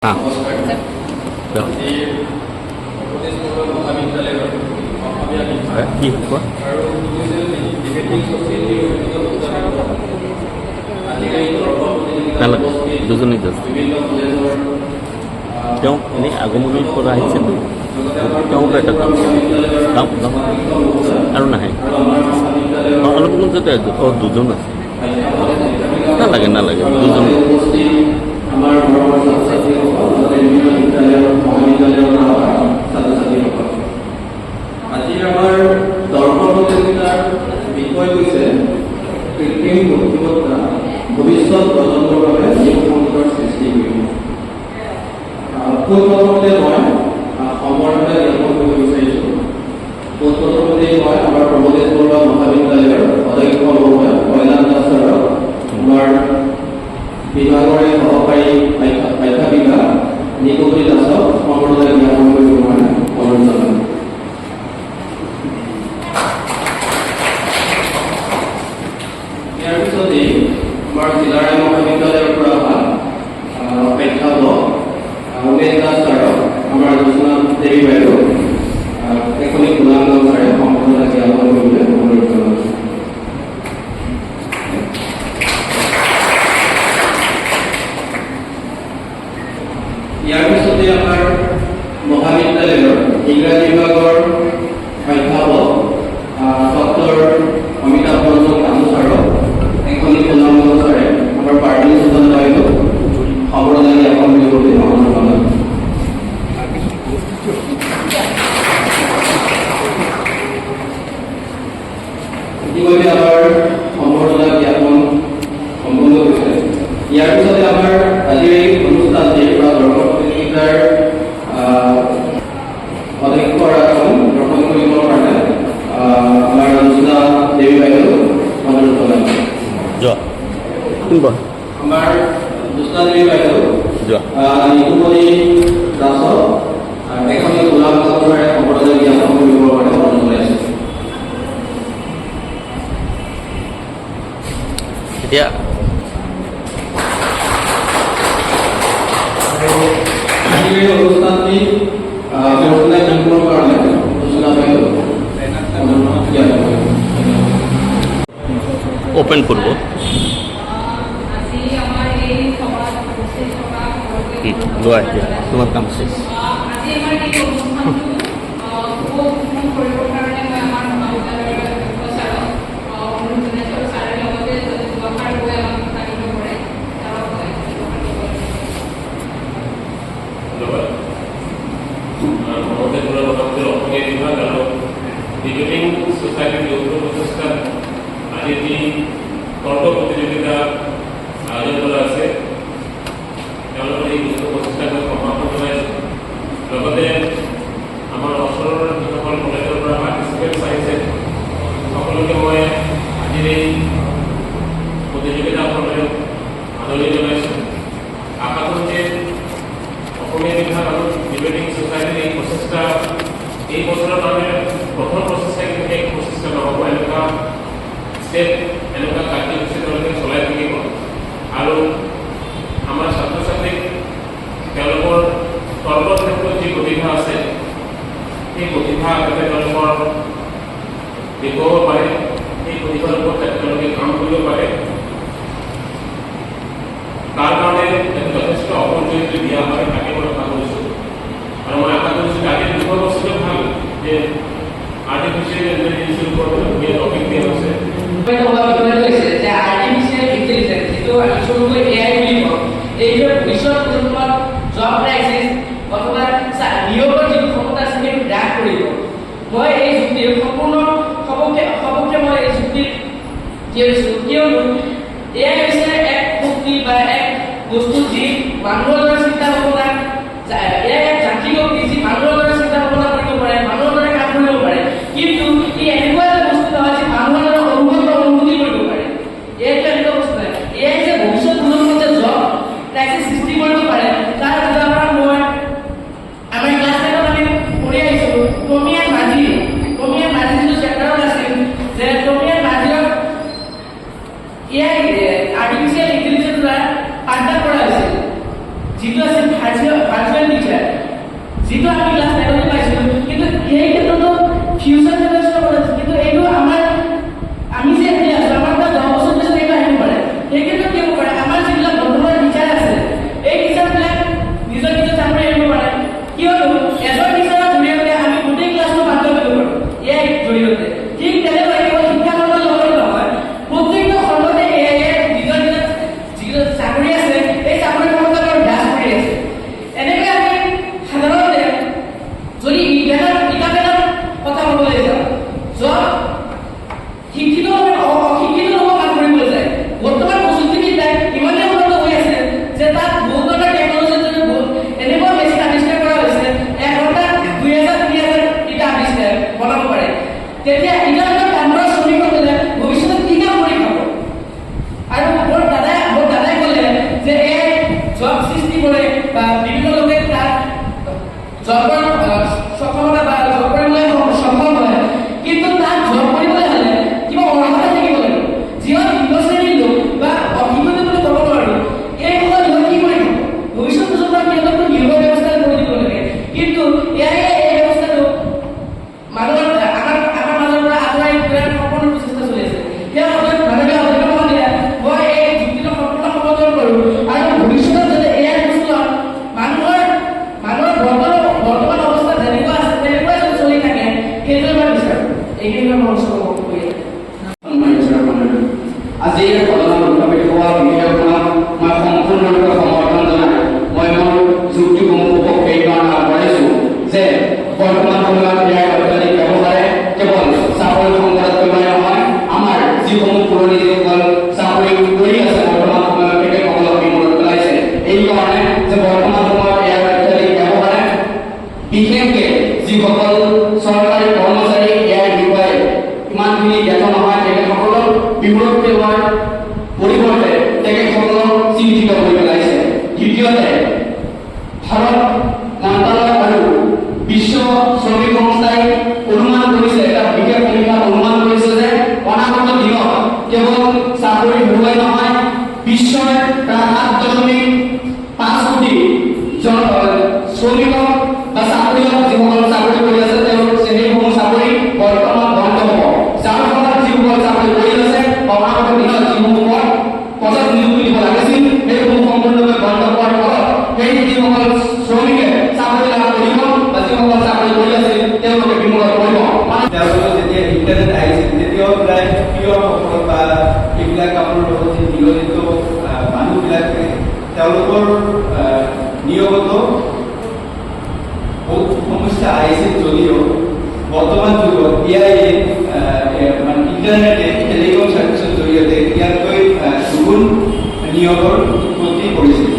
हाँ কি কোৱা নালাগে দুজনেই যাষ্ট তেওঁ এনেই আগমনিৰ পৰা আহিছেতো তেওঁতো এটা কাম আৰু নাহে অলপ যাতে দুজন আছে নালাগে নালাগে দুজন আজি আমাৰ দৰ্শন প্ৰতিযোগিতাৰ বিষয় হৈছে কৃত্ৰিম বুদ্ধিমত্তা ভৱিষ্যত প্ৰজন্মৰ বাবে নিয়মসমূহৰ সৃষ্টি কৰিব। পোনপ্ৰথমতে মই সম্বৰ্ধনা জ্ঞাপন কৰিব বিচাৰিছোঁ। পোনপ্ৰথমতে মই আমাৰ প্ৰমোদেশ বৰুৱা মহাবিদ্যালয়ৰ অধ্যক্ষ মহোদয় কল্যাণ দাস ছাৰক আমাৰ বিভাগৰে সহকাৰী পাঠ্যাধিকা নিকুতি দাসক সম্বৰ্ধনা জ্ঞাপন কৰিব মই অনুৰোধ জনালোঁ। ইয়াৰ পিছতেই আমাৰ জিলাৰ মহাবিদ্যালয়ৰ পৰা অহা অধ্যাপক উমেশ দাস ছাৰক আমাৰ আলোচনা দেৱী বাইদেউ এখনি গোলাম গাঁও ছাৰে সম্বৰ্ধনা জ্ঞাপন কৰিবলৈ অনুৰোধ জনাইছোঁ। ইয়াৰ পিছতে আমাৰ মহাবিদ্যালয়ৰ ইংৰাজী বিভাগৰ অধ্যাপক ডক্টৰ অমিতাভ ৰঞ্জন কামু ছাৰক এখনি গোলাম গাঁও ছাৰে আমাৰ পাৰ্টি সুদান বাইদেউ সম্বৰ্ধনা জ্ঞাপন কৰিবলৈ অনুৰোধ জনাইছোঁ। ইতিমধ্যে আমাৰ সম্বৰ্ধনা জ্ঞাপন সম্পূৰ্ণ হৈছে। ইয়াৰ পিছতে আমাৰ আজিৰ এই অনুষ্ঠানটিৰ পৰা দৰ্শন প্ৰতিযোগিতাৰ অধ্যক্ষৰ আসন গ্ৰহণ কৰিবৰ কাৰণে আমাৰ ৰঞ্জনা দেৱী বাইদেউ অনুৰোধ জনাইছোঁ। আমাৰ জ্যোৎস্না দেৱী বাইদেউ নিকুমণি দাসক এখনি গোলাম গাঁও ছাৰে সম্বৰ্ধনা জ্ঞাপন কৰিবৰ কাৰণে অনুৰোধ জনাইছোঁ। এতিয়া আজিৰ অনুষ্ঠানটি ব্যৱসায় সম্পূৰ্ণ কাৰণে জ্যোৎস্না বাইদেউ ওপেন কৰব তোমাৰ কাম শেষ ডিবেটিং সোসাইটিৰ যৌথ প্ৰচেষ্টা আজ এটি তৰ্ক প্ৰতিযোগিতা আয়োজন কৰা আছে। তেওঁলোকৰ এই যৌথ প্ৰচেষ্টাক সমাপন জনাইছোঁ। লগতে আমাৰ ওচৰৰ যিসকল কলেজৰ পৰা পাৰ্টিচিপেণ্টছ আহিছে সকলোকে মই আজিৰ এই প্ৰতিযোগিতাখনলৈ আদৰণি জনাইছোঁ। আশা কৰোঁ যে অসমীয়া বিভাগ আৰু ডিবেটিং সোসাইটিৰ এই প্ৰচেষ্টা এই বছৰৰ কাৰণে প্ৰথম প্ৰচেষ্টা কিন্তু শেষ প্ৰচেষ্টা নহ'ব। এনেকুৱা ষ্টেপ এনেকুৱা কাৰ্যসূচী তেওঁলোকে চলাই থাকিব আৰু আমাৰ ছাত্ৰ ছাত্ৰীক তেওঁলোকৰ তৰ্কৰ ক্ষেত্ৰত যি প্ৰতিভা আছে সেই প্ৰতিভা যাতে তেওঁলোকৰ দেখুৱাব পাৰে, সেই প্ৰতিভাৰ ওপৰত তেওঁলোকে কাম কৰিব পাৰে, তাৰ কাৰণে যথেষ্ট অপৰচুনিটি দিয়া হয় তাকে মই আশা কৰিছোঁ। আৰু মই আশা কৰিছোঁ যে আজিৰ বিষয়বস্তুটো ভাল যে আৰ্টিফিচিয়েল ইন্টেলিজেন্সৰ ওপৰত ধুনীয়া টপিক দিয়া হৈছে। আৰ্টিফিচিয়েল ইন্টেলিজেন্স যিটো আচলতে এআই বুলি কওঁ, এইটো ভৱিষ্যত প্ৰজন্মৰ জব ক্ৰাইচিছ অথবা নিয়োগৰ যিটো ক্ষমতা আছে সেইটো হ্ৰাস কৰিব। মই এই যুক্তিৰ সম্পূৰ্ণ সপক্ষে মই এই যুক্তিৰ দিছোঁ, কিয়নো এআই হৈছে এক শক্তি বা এক বস্তু যি মানুহৰ দৰে চিন্তা ভাৱনা, এআই এক যান্ত্ৰিক শক্তি যি মানুহৰ দৰে চিন্তা ভাৱনা কৰিব পাৰে, মানুহৰ দৰে কাম কৰিব পাৰে, কিন্তু ই এনেকুৱা এটা বস্তু নহয় যে মানুহৰ দৰে অনুভূতি কৰিব পাৰে। এইটো এনেকুৱা বস্তু নহয়। এআই যে ভৱিষ্যত প্ৰজন্মত যে জব ক্ৰাইচিছ সৃষ্টি কৰিব পাৰে তাৰ উদাহৰণ মই আমাৰ ক্লাছ 10ত আমি পঢ়ি আহিছোঁ। টমিয়াৰ মাঝি যিটো চেপ্টাৰত আছিল যে টমিয়াৰ মাঝিক এআই আৰ্টিফিচিয়েল ইন্টেলিজেন্স দ্বাৰা পাঠদান কৰা হৈছে। বিভিন্ন লোকে তাৰ জব সক্ষমতা বা জব কৰিবলৈ সম্ভৱ হয়, কিন্তু তাক জব কৰিবলৈ হ'লে কিবা অৰ্হতা থাকিব লাগিব। যিমান নিম্ন শ্ৰেণীৰ লোক বা অশিক্ষিত বুলি ক'ব নোৱাৰোঁ, এইসকল লোক কি কৰিব? ভৱিষ্যত প্ৰজন্মক সিহঁতকতো নিয়োগৰ ব্যৱস্থা কৰি দিব লাগে, কিন্তু এই ব্যৱস্থাটো মানুহৰ আমাৰ মাজৰ পৰা আঁতৰাই দিয়াৰ সম্পূৰ্ণ প্ৰচেষ্টা চলি আছে। সেয়া মাননীয় অধ্যক্ষ মহোদয়া, মই এই যুক্তিটো সম্পূৰ্ণ সমৰ্থন কৰোঁ আৰু ভৱিষ্যতত যাতে এয়াই বস্তু মানুহৰ বৰ্তমান অৱস্থা যেনেকুৱা আছে তেনেকুৱাই যদি চলি থাকে সেইটোৱে মই বিচাৰোঁ। এইখিনি মই অংশগ্ৰহণ কৰি আজি সদনত উত্থাপিত হোৱা বিধেয়কখনক মই সম্পূৰ্ণৰূপে সমৰ্থন জনাই মই মোৰ যুক্তিসমূহ এইকাৰণে আগবঢ়াইছোঁ যে বৰ্তমান সময়ত ইয়াৰ অত্যাধিক ব্যৱহাৰে কেৱল চাকৰি সংকটত পেলাই নহয়, আমাৰ যিসমূহ পুৰণি যিসকল চাকৰি কৰি আছে বৰ্তমান সময়ত তেখেতসকলক বিমূৰত পেলাইছে। এইকাৰণে যে বৰ্তমান সময়ত ইয়াৰ অত্যাধিক ব্যৱহাৰে বিশেষকৈ যিসকল চৰকাৰী কৰ্মচাৰী ইয়াৰ বিষয়ে ইমানখিনি জ্ঞাত নহয় তেখেতসকলক বিমূৰত পেলোৱাৰ পৰিৱৰ্তে তেখেতসকলক চিন্তিত কৰি পেলাইছে। দ্বিতীয়তে ভাৰত মন্ত্ৰালয় আৰু বিশ্ব শ্ৰমিক সংস্থাই অনুমান কৰিছে, এটা বিশেষ সমীক্ষাত অনুমান কৰিছে যে অনাগত দিনত কেৱল চাকৰি হেৰুৱাই নহয়, বিশ্বৰ প্ৰায় 7.5 কোটি শ্ৰমিকক বা চাকৰিয়াল যিসকল চাকৰি কৰি আছে তেওঁলোক সেইসমূহ চাকৰি বৰ্তমান বন্ধ হ'ব, যাৰ ফলত যিসকল চাকৰি কৰি আছে অনাগত দিনত যিসমূহ পদত নিযুক্তি দিব লাগিছিল সেইসমূহ সম্পূৰ্ণৰূপে বন্ধ হোৱাৰ ফলত সেই যিসকল শ্ৰমিকে চাকৰি লাভ কৰিব বা যিসকল চাকৰি কৰি আছিল তেওঁলোকে বিমূৰত কৰিব। তেওঁলোকৰ যেতিয়া ইণ্টাৰনেট আহিছিল তেতিয়াও প্ৰায় কৃষকসকল বা এইবিলাক কামৰ লগত যে নিয়োজিত মানুহবিলাকে তেওঁলোকৰ নিয়োগত বহুত সমস্যা আহিছিল যদিও বৰ্তমান যুগত মানে ইণ্টাৰনেটে টেলিকম ছাৰ্ভিচৰ জৰিয়তে ইয়াতকৈ দুগুণ নিয়োগৰ উৎপত্তি কৰিছিল।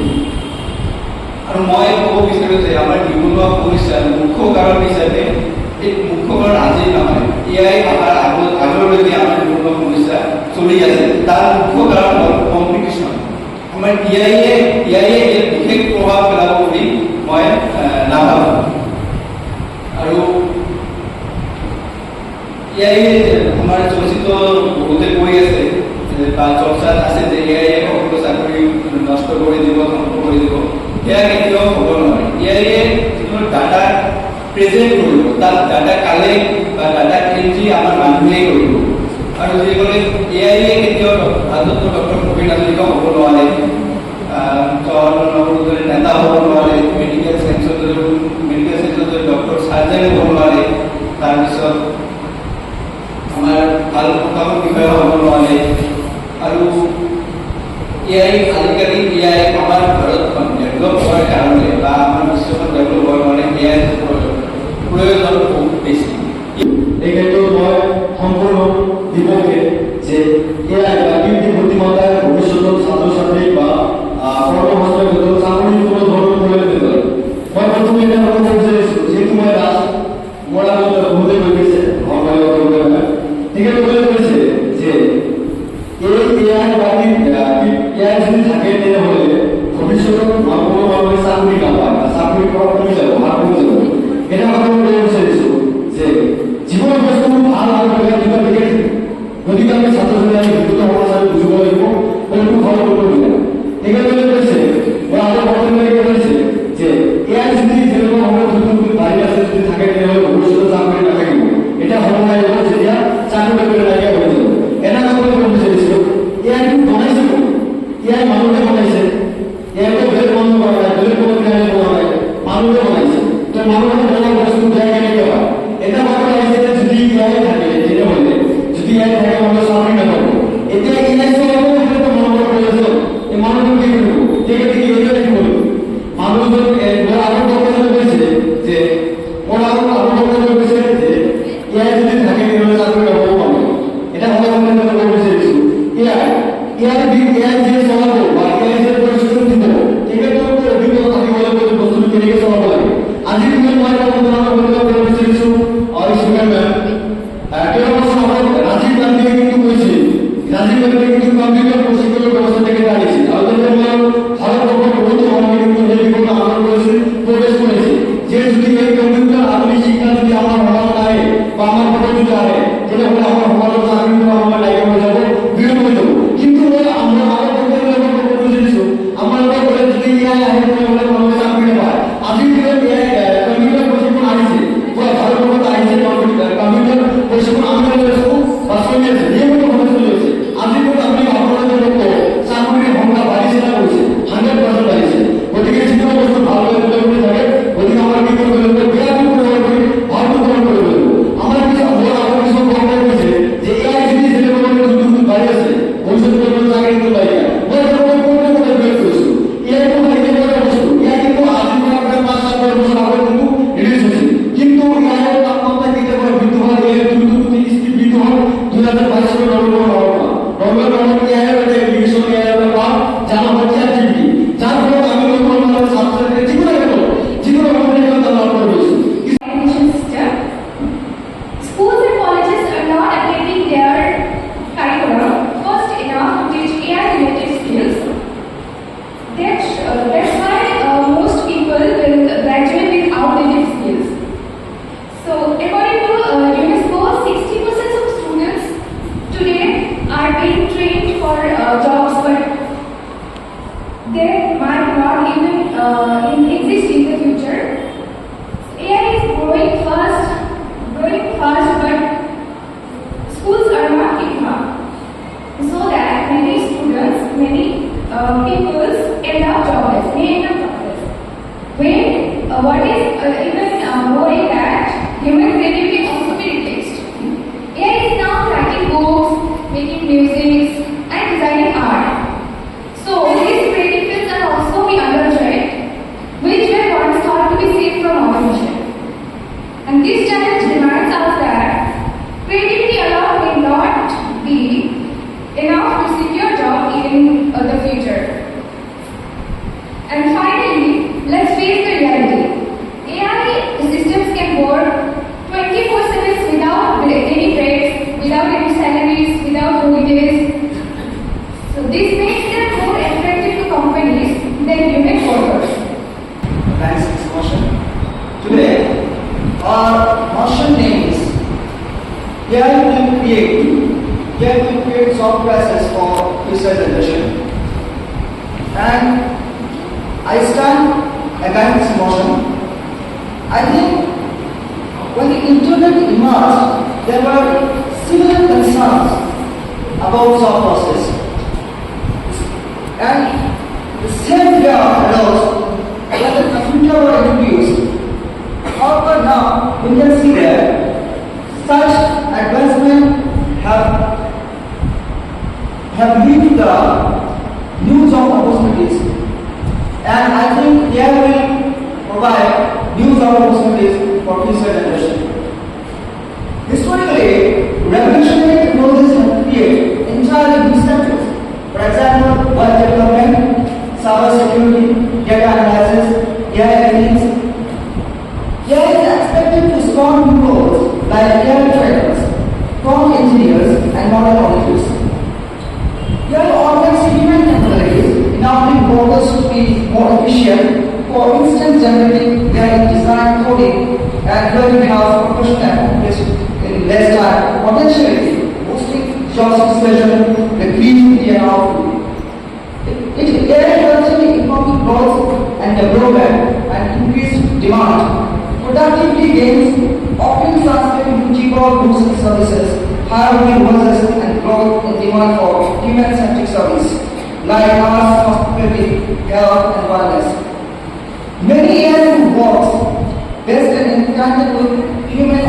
আৰু মই ক'ব বিচাৰোঁ যে আমাৰ নিবনুৱা সমস্যাৰ মুখ্য কাৰণ হিচাপে এই মুখ্য কাৰণ আজি নহয়, এয়াই আমাৰ আগলৈকে আমাৰ নিবনুৱা সমস্যা চলি আছে। তাৰ মুখ্য কাৰণ হ'ল কম্পিটিশ্যন। আমাৰ ইয়াত বিশেষ প্ৰভাৱ পেলাব বুলি মই নাভাবোঁ। আৰু আমাৰ চৰ্চিত বহুতে কৈ আছে বা চৰ্চাত আছে যে সকলো চাকৰি নষ্ট কৰি দিব, ধ্বংস কৰি দিব। সেয়া কেতিয়াও হ'ব নোৱাৰে। যিটো ডাটা প্ৰেজেণ্ট কৰিব, তাত ডাটা কালেক্ট বা ডাটা এণ্ট্ৰি আমাৰ মানুহেই কৰিব। আৰু যিসকলে কেতিয়াও ভাৰতত ডক্টৰ ভূপেন হাজৰিকা হ'ব নোৱাৰে, নেতা হ'ব নোৱাৰে, মেডিকেল চায়েন্সত যদি ডক্টৰ চাৰ্জন হ'ব নোৱাৰে, তাৰপিছত আমাৰ ভাল প্ৰশাসন বিষয়া হ'ব নোৱাৰে। আৰু আজিকালি আমাৰ ভাৰতখন ডেভেলপ হোৱাৰ কাৰণে বা আমাৰ বিশ্বখন ডেভেলপ হোৱাৰ কাৰণে প্ৰয়োজন বহুত বেছি। এই ক্ষেত্ৰত মই সম্পূৰ্ণ বিপক্ষে যে কৃত্ৰিম বুদ্ধিমত্তাই ভৱিষ্যতত ছাত্ৰ ছাত্ৰীক বা কৰ্মসংস্থাপনত চাকৰি কোনো ধৰণৰ প্ৰয়োজন নকৰে। মই প্ৰথমে এটা কথা ক'ব বিচাৰিছোঁ, যিহেতু মই মোৰ আগত বহুতে কৈ গৈছে তেখেতসকলে কৈছে যে এয়াই যদি থাকে তেনেহ'লে ভৱিষ্যতত কোনো মানুহে চাকৰি নাপায় বা চাকৰি কৰা কমি যাব, হাৰ কমি যাব। এটা কথা মই ক'ব বিচাৰিছোঁ যে জীৱন বস্তুবোৰ ভাল আৰু বেয়া দুটা বেলেগ থাকে। গতিকে আমি ছাত্ৰ ছাত্ৰী they might not even exist in the future. AI is growing fast, but schools are not keeping up. So that many students, many people end up jobless. What is even worrying that human creativity also be replaced. AI is now writing books, making music, and designing art. So these creative fields are also be under threat, which were once thought to be safe from automation. And this challenge reminds us that creativity alone may not be enough to secure job in the future. And finally, let's face the reality. AI systems can work 24/7 without any breaks, without any salaries, without holidays. So this makes them more attractive to companies than human workers. Thanks, Ms. Motion. Today, our motion name is AI will create software assets for future generation. And I stand against this motion. I think when the internet emerged, there were similar concerns about soft process. And the same fear arose when the computer were introduced. However, now we can see that such advancement have led to the new job opportunities, and I think AI will provide new job opportunities for future generation. Historically, revolutionary technologies have created entirely new sectors. For example, web development, cyber security, data analysis, AI ethics. AI is expected to spawn new roles like AI trainers, prompt engineers, and model auditors. AI augments human capabilities, enabling workers to be more efficient. For instance, generating AI design, coding, and learning how professional in less time, potentially boosting job satisfaction, the creativity and output. AI helps in economic growth and development and increased demand. Productivity gains often translate into cheaper goods and services, higher wages, and growth in demand for human-centric service like arts, hospitality, health, and wellness. Many AI works based in tandem with human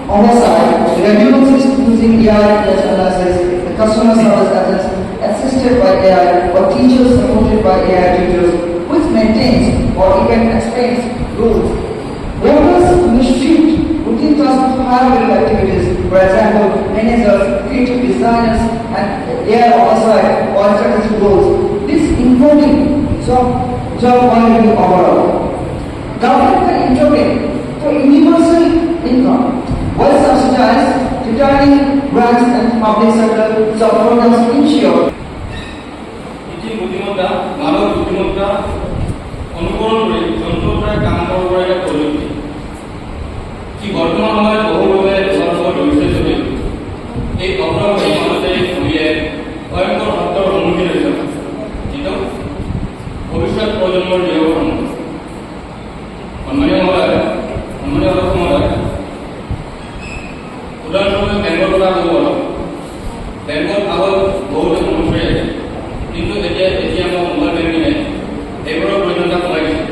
oversight, the renewables using AI analysis, the customer service agents assisted by AI, or teachers supported by AI tutors, which maintains or even explains rules. Workers in the street routine tasks to higher value activities, for example, managers, creative designers, and AI oversight or strategic roles. This including job quality overall. Government can intervene for universal income, while subsidize returning grants and public sector job programs ensure. কৃত্রিম বুদ্ধিমত্তা মানব বুদ্ধিমত্তা অনুকরণ করে যন্ত্রটার কাম করার একটা প্রযুক্তি কি বর্তমান সময়ে বহুভাবে সর্বত বিশেষভাবে এই অগ্রগতি মানুষের ঘুরিয়ে ভয়ঙ্কর হত্যার সম্মুখীন হয়েছে যেটা ভবিষ্যৎ প্রজন্মের জীবন সম্মানীয় মহোদয় উদাহরণস্বরূপে বেংগল কথা ক'ব পাৰোঁ বেংকত আগত বহুতো সমস্যাই আছে কিন্তু এতিয়া আমাৰ মোবাইল বেংকিঙে এইবোৰৰ প্ৰয়োজনীয়তা কমাই দিছে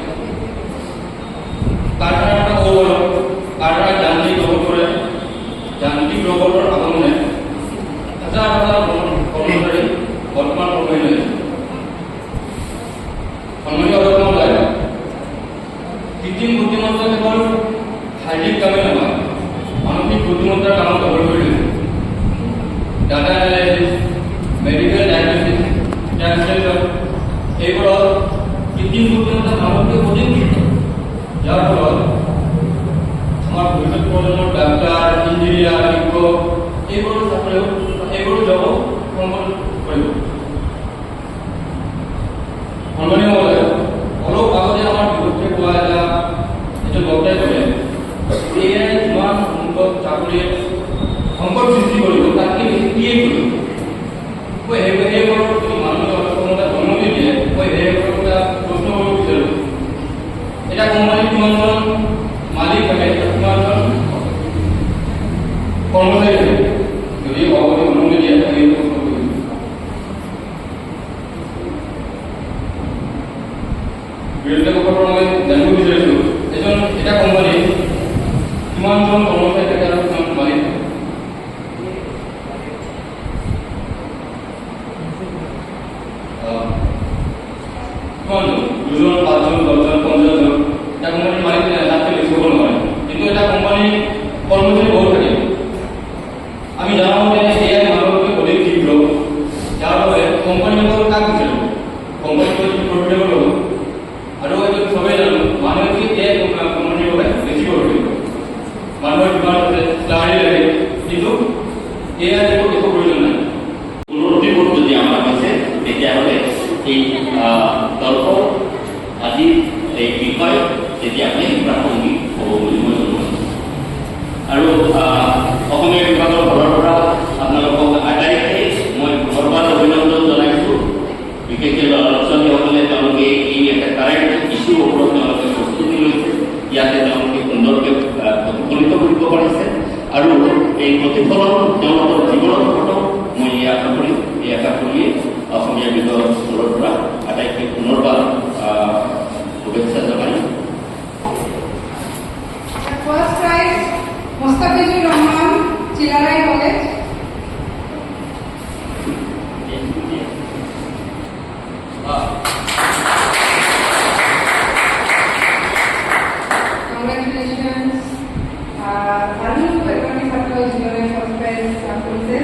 তাৰ দ্বাৰা এটা ক'ব পাৰোঁ তাৰ দ্বাৰা যান্ত্ৰিক ৰবটৰ আগমনে হাজাৰ হাজাৰ কৰ্মচাৰী বৰ্তমান প্ৰভাৱিত হৈছে সম্মানীয় মহোদয় কৃত্ৰিম বুদ্ধিমত্তা কেৱল শাৰীৰিক কামে নহয় মানসিক বুদ্ধিমত্তাৰ কামত দখল কৰি লৈছে ডাটা এনালাইচিছ মেডিকেল ডায়েগনষ্টিক্স ট্ৰান্সলেটৰ এইবোৰত কৃত্ৰিম বুদ্ধিমত্তা মানৱতকৈ অধিক যাৰ ফলত আমাৰ ভৱিষ্যত প্ৰজন্মৰ ডাক্তৰ ইঞ্জিনিয়াৰ শিক্ষক এইবোৰো জব সম্পন্ন কৰিব সম্মানীয় মহোদয় অলপ আগতে আমাৰ বিপক্ষে কোৱা এটা বক্তাই ক'লে এআই যিমান সংখ্যক চাকৰি সংকট সৃষ্টি কৰিব তাতকৈ বেছি ক্ৰিয়েট কৰিব মই সেইবোৰৰ যদি মানুহে অলপ ক্ষমতা অনুমতি দিয়ে মই সেইবোৰৰ বিৰোধিতা পক্ষৰ পৰা মই জানিব বিচাৰিছোঁ এটা কোম্পানীত কিমানজন কৰ্মচাৰী থাকে আৰু কিমান মালিক থাকে? কিমানজন? 2জন, 5জন, 10জন, 50জন? এটা কোম্পানীৰ মালিক তাতকৈ বেছি হ'ব নোৱাৰে, কিন্তু এটা কোম্পানীৰ কৰ্মচাৰী বহুত থাকে। আমি জানো যে এয়াই মানুহতকৈ অধিক তীব্ৰ, যাৰ বাবে কোম্পানীসকল কাক বিচাৰিব? কোম্পানীসকল প্ৰফিটেবল হ'ব। আৰু এইটো চবেই জানো মানুহে কি এয়াই কোম্পানীৰ বাবে বেছি কৰিব। মানুহৰ ডিমাণ্ড আছে, চাকৰি লাগে, কিন্তু এয়াই একো প্ৰয়োজন নাই। পুনৰুদ্দীপক যদি আমাৰ হৈছে তেতিয়াহ'লে এই তৰ্ক আদি এই বিষয় তেতিয়াহ'লে প্ৰাসংগিক হ'ব বুলি মই ভাবোঁ। আৰু অসমীয়া বিভাগৰ ফালৰ পৰা আপোনালোকক আটাইকে মই পুনৰবাৰ অভিনন্দন জনাইছোঁ। বিশেষকৈ ল'ৰা ছোৱালীসকলে তেওঁলোকে এই এটা কাৰেণ্ট ইছ্যুৰ ওপৰত তেওঁলোকে প্ৰস্তুতি লৈছে। ইয়াতে তেওঁলোকে সুন্দৰকৈ প্ৰতিফলিত কৰিব পাৰিছে আৰু এই প্ৰতিফলন তেওঁলোকৰ জীৱনত ঘটক মই এই আশা কৰিয়ে অসমীয়া বিভাগৰ স্কুলৰ পৰা আটাইকে পুনৰবাৰ শুভেচ্ছা জনাই। First prize, Mustafizur Rahman, Chilarai College. Congratulations. Arun Perkani Patla Junior First Prize,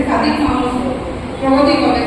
Kadik Mahmood, Prabhati College.